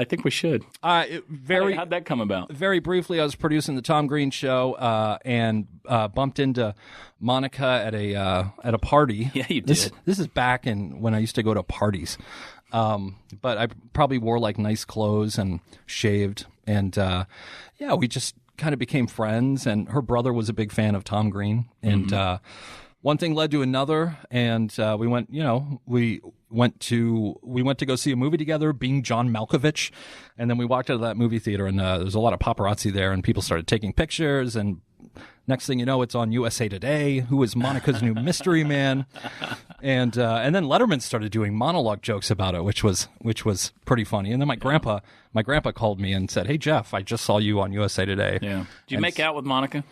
think we should. How'd that come about? Very briefly, I was producing the Tom Green show and bumped into Monica at a party. Yeah, you did. This is back when I used to go to parties. But I probably wore like nice clothes and shaved. And we just kind of became friends. And her brother was a big fan of Tom Green. And one thing led to another, and we went to go see a movie together, being John Malkovich, and then we walked out of that movie theater, and there was a lot of paparazzi there, and people started taking pictures, and next thing you know, it's on USA Today. Who is Monica's new mystery man? And then Letterman started doing monologue jokes about it, which was pretty funny. And then my grandpa called me and said, "Hey Jeff, I just saw you on USA Today." Yeah. Did you make out with Monica?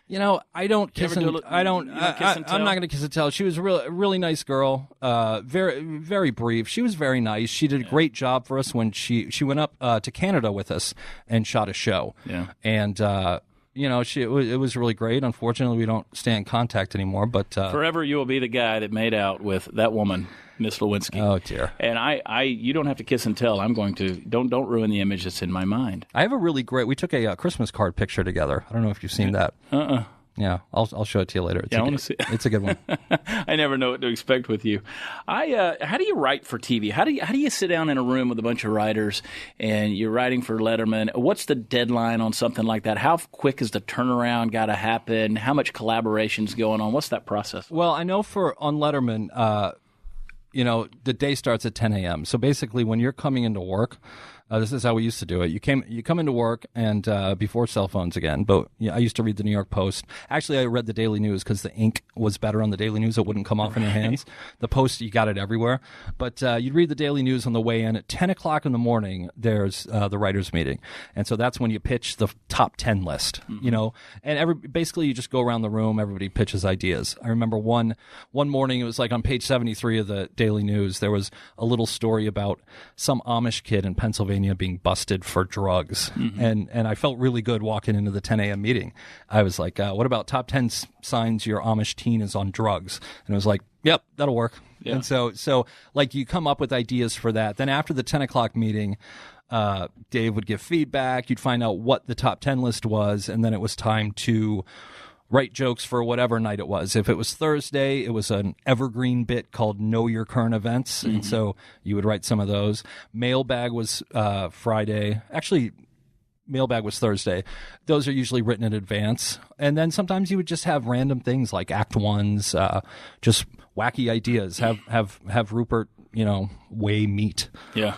I don't kiss and I'm not going to kiss and tell. She was a really nice girl. Very, very brief. She was very nice. She did a great job for us when she went up to Canada with us and shot a show. Yeah. And it was really great. Unfortunately, we don't stay in contact anymore. But forever, you will be the guy that made out with that woman, Miss Lewinsky. Oh dear. And you don't have to kiss and tell. I'm going to don't ruin the image that's in my mind. I have a really great. We took a Christmas card picture together. I don't know if you've seen that. Yeah, I'll show it to you later. I want to see. It's a good one. I never know what to expect with you. How do you write for TV? How do you sit down in a room with a bunch of writers and you're writing for Letterman? What's the deadline on something like that? How quick is the turnaround got to happen? How much collaboration's going on? What's that process? Well, I know on Letterman, the day starts at 10 a.m. So basically, when you're coming into work. This is how we used to do it. You come into work, and before cell phones again. But I used to read the New York Post. Actually, I read the Daily News because the ink was better on the Daily News. It wouldn't come off in your hands. The Post, you got it everywhere. But you'd read the Daily News on the way in. At 10 o'clock in the morning, there's the writers' meeting, and so that's when you pitch the top 10 list. And basically you just go around the room. Everybody pitches ideas. I remember one morning, it was like on page 73 of the Daily News. There was a little story about some Amish kid in Pennsylvania being busted for drugs. And I felt really good walking into the 10 a.m. meeting. I was like, what about top 10 signs your Amish teen is on drugs? And it was like, yep, that'll work. Yeah. And so like you come up with ideas for that. Then after the 10 o'clock meeting, Dave would give feedback. You'd find out what the top 10 list was. And then it was time to write jokes for whatever night it was. If it was Thursday, it was an evergreen bit called Know Your Current Events. And so you would write some of those. Mailbag was Friday. Actually, Mailbag was Thursday. Those are usually written in advance. And then sometimes you would just have random things like act ones, just wacky ideas. Have Rupert, weigh meat. Yeah.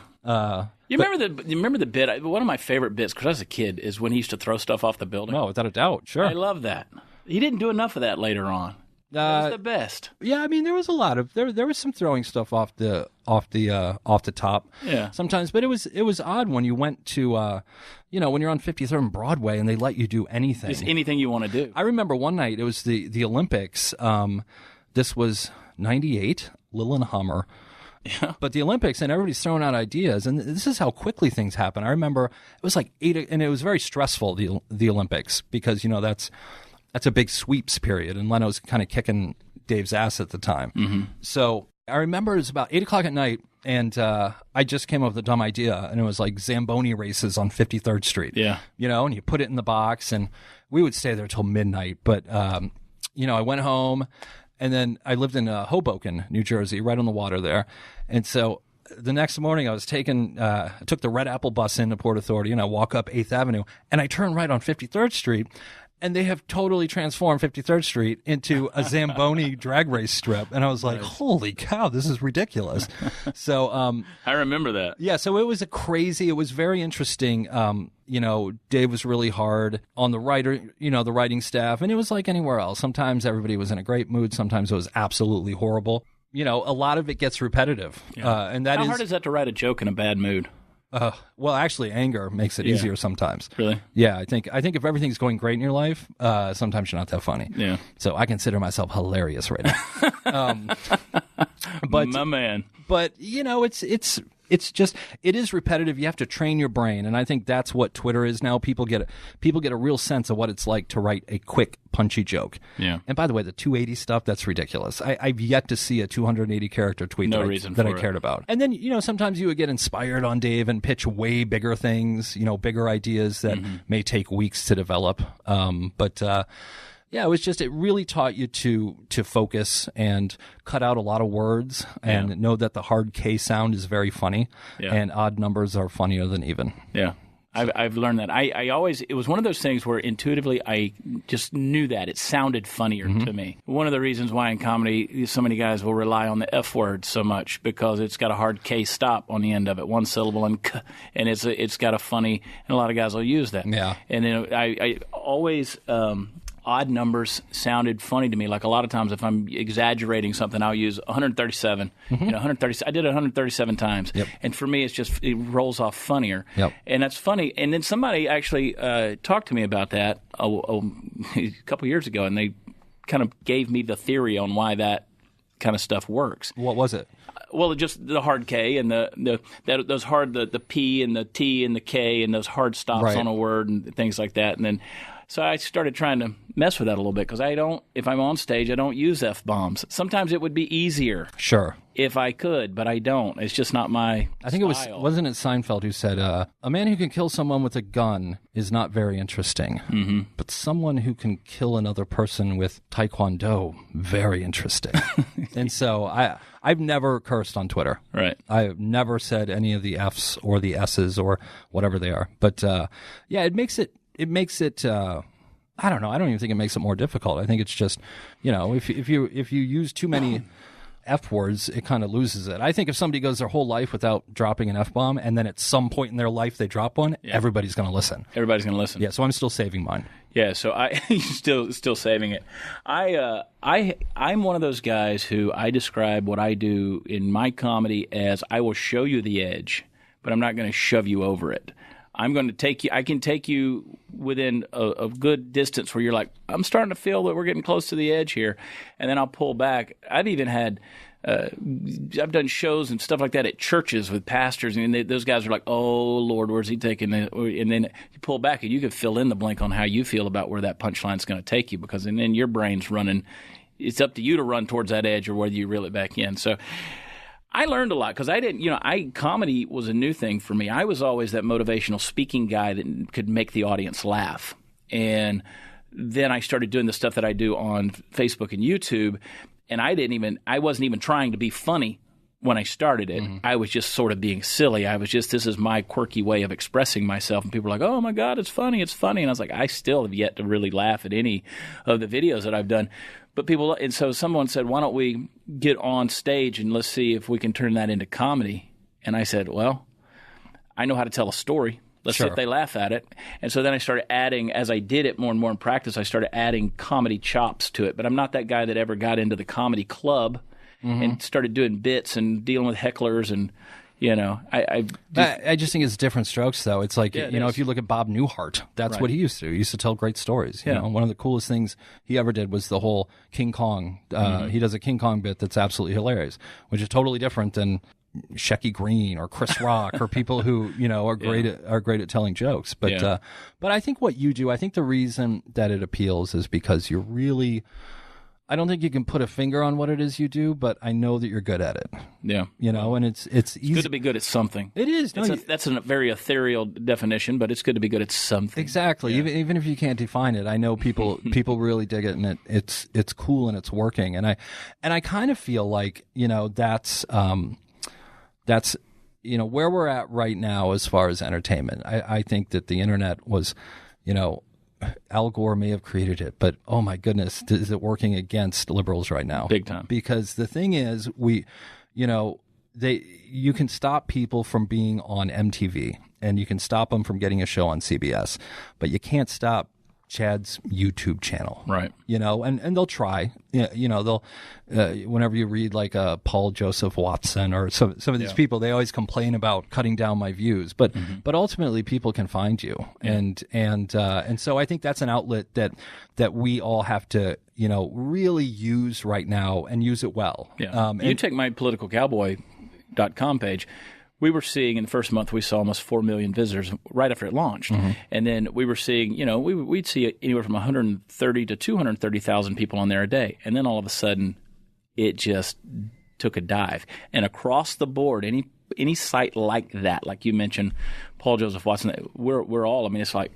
You remember the bit? One of my favorite bits, because I was a kid, is when he used to throw stuff off the building. No, without a doubt, sure. I love that. He didn't do enough of that later on. That was the best. Yeah, I mean, there was a lot of there was some throwing stuff off the top. Yeah. Sometimes, but it was odd when you went to when you're on 53rd and Broadway and they let you do anything. Just anything you want to do. I remember one night it was the Olympics. This was '98, Lillehammer. Yeah. But the Olympics, and everybody's throwing out ideas, and this is how quickly things happen. I remember it was like 8, and it was very stressful, the Olympics, because that's a big sweeps period, and Leno's kind of kicking Dave's ass at the time. Mm-hmm. So I remember it was about 8 o'clock at night, and I just came up with a dumb idea, and it was like Zamboni races on 53rd Street. Yeah. And you put it in the box, and we would stay there till midnight. But I went home. And then I lived in Hoboken, New Jersey, right on the water there. And so the next morning I was I took the Red Apple bus into Port Authority, and I walk up 8th Avenue, and I turn right on 53rd Street. And they have totally transformed 53rd Street into a Zamboni drag race strip. And I was like, holy cow, this is ridiculous. So I remember that. Yeah, so it was very interesting. Dave was really hard on the the writing staff. And it was like anywhere else. Sometimes everybody was in a great mood. Sometimes it was absolutely horrible. A lot of it gets repetitive. Yeah. How hard is that to write a joke in a bad mood? Well, actually, anger makes it easier sometimes. Really? Yeah, I think if everything's going great in your life, sometimes you're not that funny. Yeah. So I consider myself hilarious right now. But my man. But it's just it is repetitive. You have to train your brain, and I think that's what Twitter is now. People get a real sense of what it's like to write a quick, punchy joke. Yeah. And by the way, the 280 stuff, that's ridiculous. I've yet to see a 280 character tweet that I cared about. And then sometimes you would get inspired on Dave and pitch way bigger things, bigger ideas that may take weeks to develop. Yeah, it really taught you to focus and cut out a lot of words and know that the hard K sound is very funny and odd numbers are funnier than even. Yeah. I've learned that. It was one of those things where intuitively I just knew that. It sounded funnier to me. One of the reasons why in comedy so many guys will rely on the F word so much, because it's got a hard K stop on the end of it, one syllable, and K, and it's got a funny, and a lot of guys will use that. Yeah. And then I always... odd numbers sounded funny to me. Like a lot of times if I'm exaggerating something, I'll use 137. 130. I did it 137 times. Yep. And for me, it rolls off funnier. Yep. And that's funny. And then somebody actually talked to me about that a couple years ago, and they kind of gave me the theory on why that kind of stuff works. What was it? Well, just the hard K and those hard the P and the T and the K and those hard stops on a word and things like that. And then so I started trying to mess with that a little bit, because if I'm on stage, I don't use F-bombs. Sometimes it would be easier. Sure. If I could, but I don't. It's just not my I think style. Wasn't it Seinfeld who said, a man who can kill someone with a gun is not very interesting, but someone who can kill another person with Taekwondo, very interesting. And so I've never cursed on Twitter. Right. I've never said any of the Fs or the S's or whatever they are. But it makes it I don't know. I don't even think it makes it more difficult. I think it's just, if you use too many F words, it kind of loses it. I think if somebody goes their whole life without dropping an F-bomb, and then at some point in their life they drop one, everybody's going to listen. Everybody's going to listen. Yeah, so I'm still saving mine. Yeah, so I still saving it. I'm one of those guys who I describe what I do in my comedy as I will show you the edge, but I'm not going to shove you over it. I'm going to take you. I can take you within a good distance where you're like, I'm starting to feel that we're getting close to the edge here, and then I'll pull back. I've even had, I've done shows and stuff like that at churches with pastors, and those guys are like, "Oh Lord, where's he taking it?" And then you pull back, and you can fill in the blank on how you feel about where that punchline's going to take you, because and then your brain's running. It's up to you to run towards that edge or whether you reel it back in. So. I learned a lot because I didn't, comedy was a new thing for me. I was always that motivational speaking guy that could make the audience laugh. And then I started doing the stuff that I do on Facebook and YouTube, and I wasn't even trying to be funny when I started it. I was just sort of being silly. This is my quirky way of expressing myself. And people were like, oh my God, it's funny. And I was like, I still have yet to really laugh at any of the videos that I've done. But so someone said, why don't we get on stage and let's see if we can turn that into comedy? And I said, well, I know how to tell a story. Let's see Sure. if they laugh at it. And so then I started adding, as I did it more and more in practice, I started adding comedy chops to it. But I'm not that guy that ever got into the comedy club and started doing bits and dealing with hecklers and, I just think it's different strokes, though. It's like, Yeah, if you look at Bob Newhart, that's what he used to do. He used to tell great stories. You know, one of the coolest things he ever did was the whole King Kong. He does a King Kong bit that's absolutely hilarious, which is totally different than Shecky Green or Chris Rock or people who are great at telling jokes. But I think what you do, I think the reason that it appeals is because you're really. I don't think you can put a finger on what it is you do, but I know that you're good at it. Yeah. And it's easy. Good to be good at something. It is. That's a very ethereal definition, but it's good to be good at something. Exactly. Yeah. Even if you can't define it, I know people really dig it, and it's cool and it's working. And I kind of feel like that's where we're at right now as far as entertainment. I think that the internet was, Al Gore may have created it, but oh my goodness, is it working against liberals right now? Big time. Because the thing is, you can stop people from being on MTV and you can stop them from getting a show on CBS, but you can't stop Chad's YouTube channel. Right. And they'll try. They'll whenever you read like Paul Joseph Watson or some of these people, they always complain about cutting down my views. But ultimately people can find you. And so I think that's an outlet that we all have to, really use right now and use it well. Yeah. You take my politicalcowboy.com page. We were seeing in the first month, we saw almost 4 million visitors right after it launched. And then we were seeing, we'd see anywhere from 130 to 230,000 people on there a day. And then all of a sudden, it just took a dive. And across the board, any site like that, like you mentioned, Paul Joseph Watson, we're all, it's like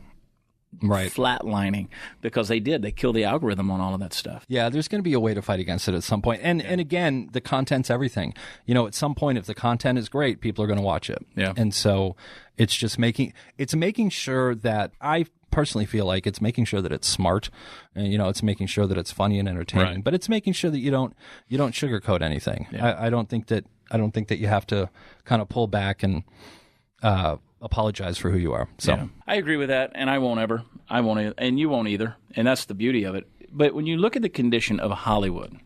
flatlining because they killed the algorithm on all of that stuff. Yeah, there's going to be a way to fight against it at some point. And again, the content's everything. At some point, if the content is great, people are going to watch it. Yeah. And so it's just making sure that I personally feel like it's making sure that it's smart and, it's making sure that it's funny and entertaining, right. But it's making sure that you don't sugarcoat anything. Yeah. I don't think that you have to kind of pull back and, apologize for who you are. So yeah. I agree with that, and I won't, and you won't either, and that's the beauty of it. But when you look at the condition of Hollywood,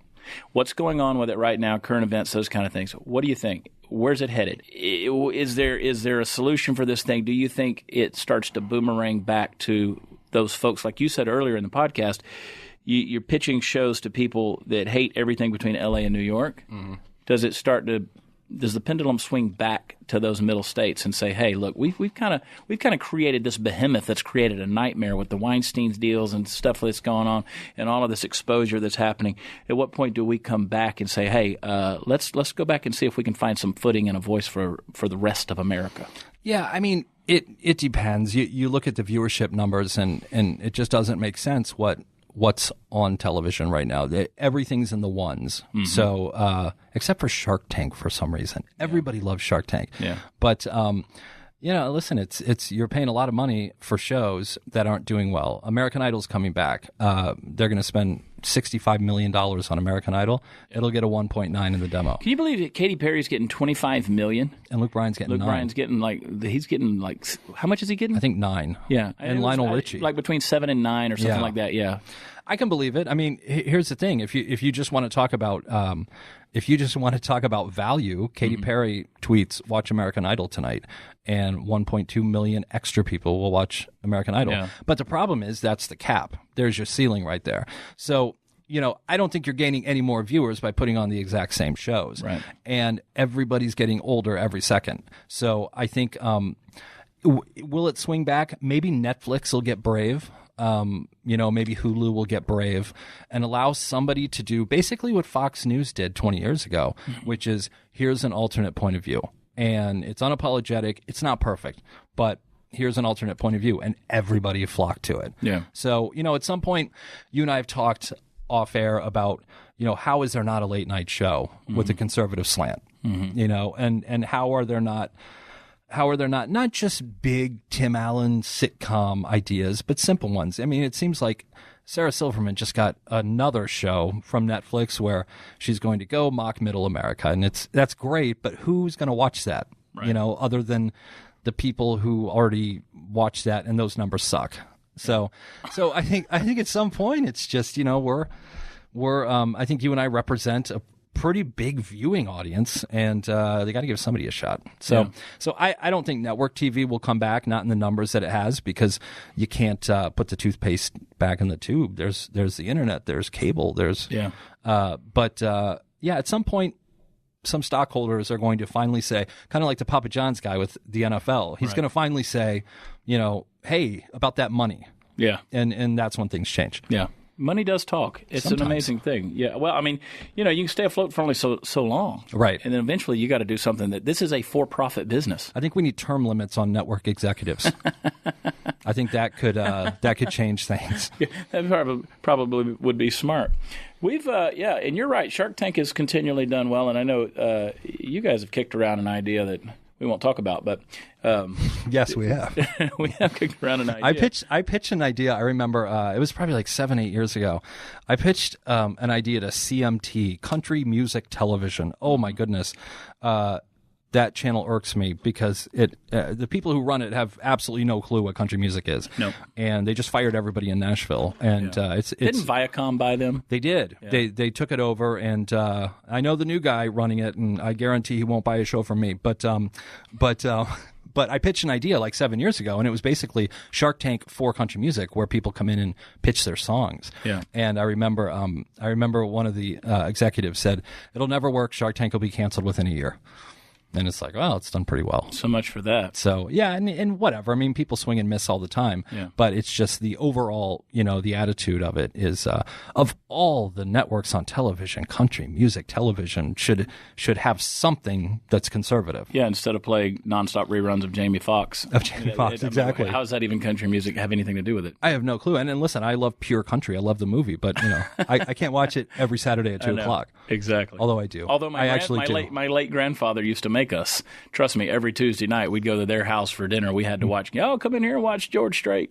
what's going on with it right now, current events, those kind of things, what do you think? Where's it headed? Is there a solution for this thing? Do you think it starts to boomerang back to those folks, like you said earlier in the podcast, you're pitching shows to people that hate everything between L.A. and New York? Mm-hmm. Does the pendulum swing back to those middle states and say, "Hey, look, we've kind of created this behemoth that's created a nightmare with the Weinstein's deals and stuff that's going on and all of this exposure that's happening." At what point do we come back and say, "Hey, let's go back and see if we can find some footing and a voice for the rest of America"? Yeah, it depends. You look at the viewership numbers and it just doesn't make sense what's on television right now. Everything's in the ones. Mm-hmm. So, except for Shark Tank for some reason. Everybody loves Shark Tank. Yeah. But, listen, it's you're paying a lot of money for shows that aren't doing well. American Idol's coming back. They're going to spend $65 million on American Idol. It'll get a 1.9 in the demo. Can you believe that Katy Perry's getting $25 million? And Luke Bryan's getting 9. Bryan's getting he's getting how much is he getting? I think 9. Yeah. And Lionel Richie. Like between 7 and 9 or something like that, yeah. I can believe it. Here's the thing. If you just want to talk about value, Katy Perry tweets, "Watch American Idol tonight," and 1.2 million extra people will watch American Idol. Yeah. But the problem is that's the cap. There's your ceiling right there. So, I don't think you're gaining any more viewers by putting on the exact same shows. Right. And everybody's getting older every second. So I think, will it swing back? Maybe Netflix will get brave. Maybe Hulu will get brave and allow somebody to do basically what Fox News did 20 years ago, which is here's an alternate point of view. And it's unapologetic. It's not perfect, but here's an alternate point of view, and everybody flocked to it. Yeah. So, at some point, you and I have talked off air about, how is there not a late night show with a conservative slant, and how are there not just big Tim Allen sitcom ideas, but simple ones? It seems like Sarah Silverman just got another show from Netflix where she's going to go mock middle America, and that's great, but who's going to watch that? Right. Other than the people who already watch that, and those numbers suck. So I think at some point it's just, we're I think you and I represent a pretty big viewing audience, and they got to give somebody a shot. So I don't think network TV will come back, not in the numbers that it has, because you can't put the toothpaste back in the tube. There's the internet, there's cable, but at some point, some stockholders are going to finally say, kind of like the Papa John's guy with the NFL. He's going to finally say, hey, about that money. Yeah. And that's when things change. Yeah. Money does talk. It's Sometimes. an amazing thing. Yeah. Well, I mean, you can stay afloat for only so long. Right. And then eventually you got to do something this is a for-profit business. I think we need term limits on network executives. I think that could change things. Yeah, that probably would be smart. We've and you're right. Shark Tank has continually done well, and I know you guys have kicked around an idea that we won't talk about, but yes, we have. We have kicked around an idea. I pitched an idea. I remember it was probably like 7-8 years ago. I pitched an idea to CMT, Country Music Television. Oh my goodness. That channel irks me because the people who run it have absolutely no clue what country music is. No. And they just fired everybody in Nashville. And it's Didn't Viacom buy them? They did. Yeah. They took it over, and I know the new guy running it, and I guarantee he won't buy a show from me. But I pitched an idea like 7 years ago, and it was basically Shark Tank for country music, where people come in and pitch their songs. Yeah. And I remember one of the executives said, "It'll never work. Shark Tank will be canceled within a year." And it's like, well, it's done pretty well. So much for that. So, yeah, and whatever. I mean, people swing and miss all the time. Yeah. But it's just the overall, the attitude of it is, of all the networks on television, country music television should have something that's conservative. Yeah, instead of playing nonstop reruns of Jamie Foxx. Exactly. How does that even country music have anything to do with it? I have no clue. And listen, I love pure country. I love the movie. But, I can't watch it every Saturday at 2 o'clock. Exactly. Although I do. Although my late grandfather used to make us. Trust me, every Tuesday night we'd go to their house for dinner. We had to watch, come in here and watch George Strait.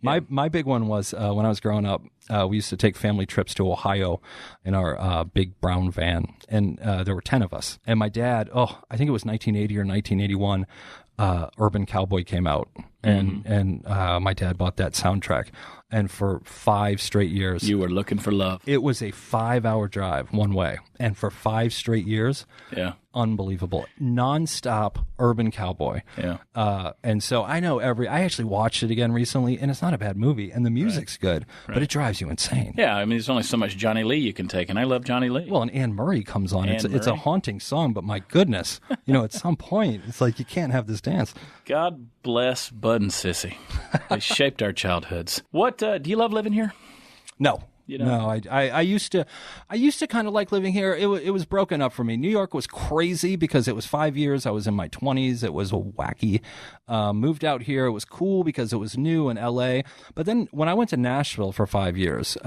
Yeah. My big one was when I was growing up, we used to take family trips to Ohio in our big brown van, and there were 10 of us. And my dad, I think it was 1980 or 1981, Urban Cowboy came out, and my dad bought that soundtrack. And for 5 straight years, you were looking for love. It was a 5-hour drive one way, and for 5 straight years, unbelievable, nonstop Urban Cowboy. Yeah. And so I know I actually watched it again recently, and it's not a bad movie, and the music's good, but it drives you insane. Yeah, I mean, there's only so much Johnny Lee you can take, and I love Johnny Lee. Well, and Anne Murray comes on. It's a haunting song, but my goodness, at some point, it's like you can't have this dance. God bless Bud and Sissy. They shaped our childhoods. What do you love living here? No. No, I used to kind of like living here. It was broken up for me. New York was crazy because it was 5 years. I was in my 20s. It was wacky. Moved out here. It was cool because it was new in L.A. But then when I went to Nashville for 5 years,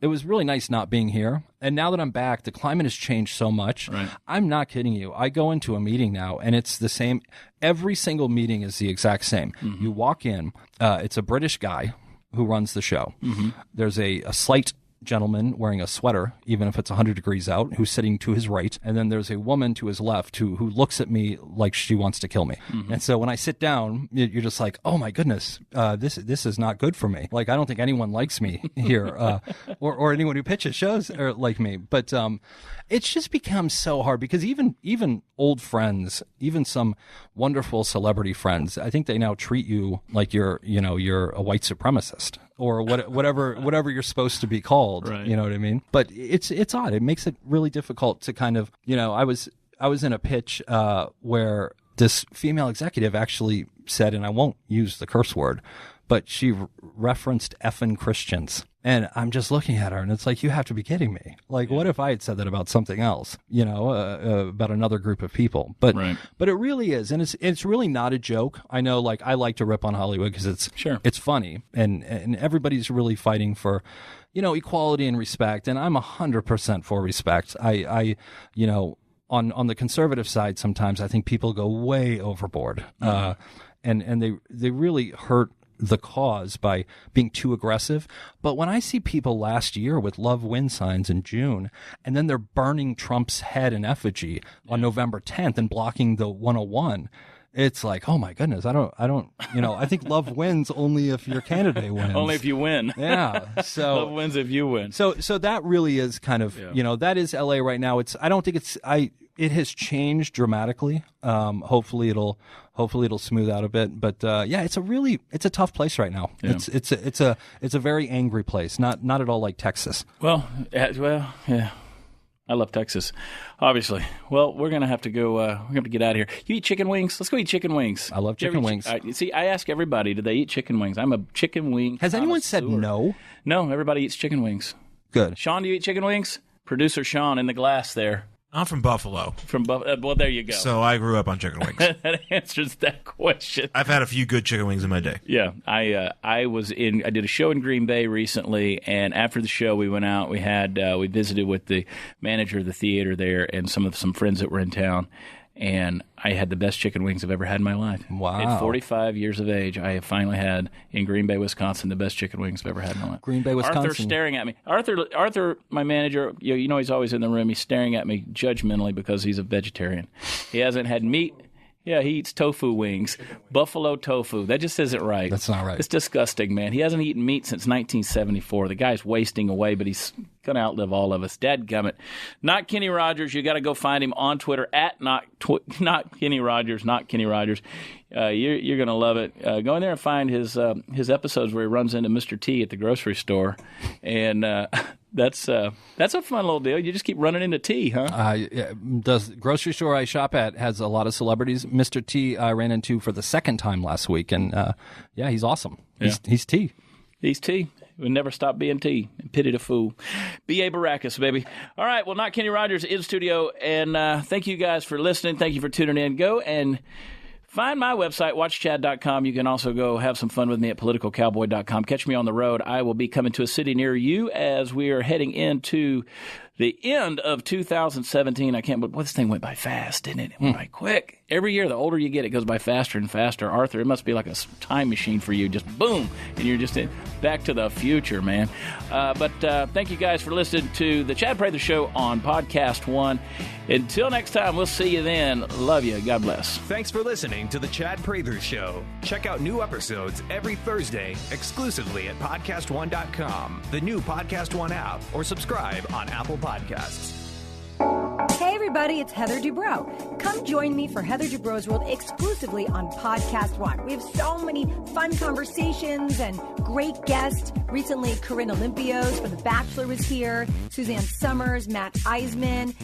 it was really nice not being here. And now that I'm back, the climate has changed so much. Right. I'm not kidding you. I go into a meeting now, and it's the same. Every single meeting is the exact same. Mm-hmm. You walk in. It's a British guy who runs the show. Mm-hmm. There's a slight gentleman wearing a sweater, even if it's 100 degrees out, who's sitting to his right. And then there's a woman to his left who looks at me like she wants to kill me. Mm-hmm. And so when I sit down, you're just like, oh my goodness, this is not good for me. Like, I don't think anyone likes me here, or anyone who pitches shows are like me. But it's just become so hard because even old friends, even some wonderful celebrity friends, I think they now treat you like you're a white supremacist. Or whatever you're supposed to be called, right. You know what I mean? But it's odd. It makes it really difficult to kind of, I was in a pitch where this female executive actually said, and I won't use the curse word, but she referenced effing Christians. And I'm just looking at her, and it's like, you have to be kidding me. Like, what if I had said that about something else, about another group of people? But it really is, and it's really not a joke. I know, like, I like to rip on Hollywood because it's funny, and everybody's really fighting for, equality and respect, and I'm 100% for respect. I on the conservative side, sometimes I think people go way overboard, and they really hurt the cause by being too aggressive. But when I see people last year with Love Win signs in June, and then they're burning Trump's head in effigy on November 10th and blocking the 101, it's like, oh my goodness, I don't, I think love wins only if your candidate wins. Only if you win. Yeah. So love wins if you win. So that really is kind of, that is LA right now. I don't think it has changed dramatically. Hopefully it'll smooth out a bit. But it's a tough place right now. Yeah. It's a very angry place. Not at all like Texas. Well, yeah. I love Texas, obviously. Well, we're going to have to go. We're going to have to get out of here. You eat chicken wings? Let's go eat chicken wings. I love chicken wings. See, I ask everybody, do they eat chicken wings? I'm a chicken wing Has anyone said no? No, everybody eats chicken wings. Good. Sean, do you eat chicken wings? Producer Sean in the glass there. I'm from Buffalo. Well, there you go. So I grew up on chicken wings. That answers that question. I've had a few good chicken wings in my day. Yeah, I did a show in Green Bay recently, and after the show, we went out. We visited with the manager of the theater there and some friends that were in town. And I had the best chicken wings I've ever had in my life. Wow. At 45 years of age, I have finally had, in Green Bay, Wisconsin, the best chicken wings I've ever had in my life. Green Bay, Wisconsin. Arthur's staring at me. Arthur, my manager, he's always in the room. He's staring at me judgmentally because he's a vegetarian. He hasn't had meat. Yeah, he eats tofu wings. Buffalo tofu. That just isn't right. That's not right. It's disgusting, man. He hasn't eaten meat since 1974. The guy's wasting away, but he's going to outlive all of us. Dadgummit. Not Kenny Rogers. You got to go find him on Twitter at not Kenny Rogers, not Kenny Rogers. You're going to love it. Go in there and find his episodes where he runs into Mr. T at the grocery store, and that's a fun little deal. You just keep running into T, huh? The grocery store I shop at has a lot of celebrities. Mr. T I ran into for the second time last week, and he's awesome. He's T. He's T. We'll never stop being T. Pity the fool. B.A. Baracus, baby. All right, well, Not Kenny Rogers in studio, and thank you guys for listening. Thank you for tuning in. Go and find my website, watchchad.com. You can also go have some fun with me at politicalcowboy.com. Catch me on the road. I will be coming to a city near you as we are heading into the end of 2017. I can't believe this thing went by fast, didn't it? It went by quick. Every year, the older you get, it goes by faster and faster. Arthur, it must be like a time machine for you. Just boom, and you're just back to the future, man. But thank you guys for listening to the Chad Prather Show on Podcast One. Until next time, we'll see you then. Love you. God bless. Thanks for listening to the Chad Prather Show. Check out new episodes every Thursday exclusively at PodcastOne.com, the new Podcast One app, or subscribe on Apple Podcasts. Hey everybody, it's Heather Dubrow. Come join me for Heather Dubrow's World exclusively on Podcast One. We have so many fun conversations and great guests. Recently, Corinne Olympios from The Bachelor was here, Suzanne Summers, Matt Eisman.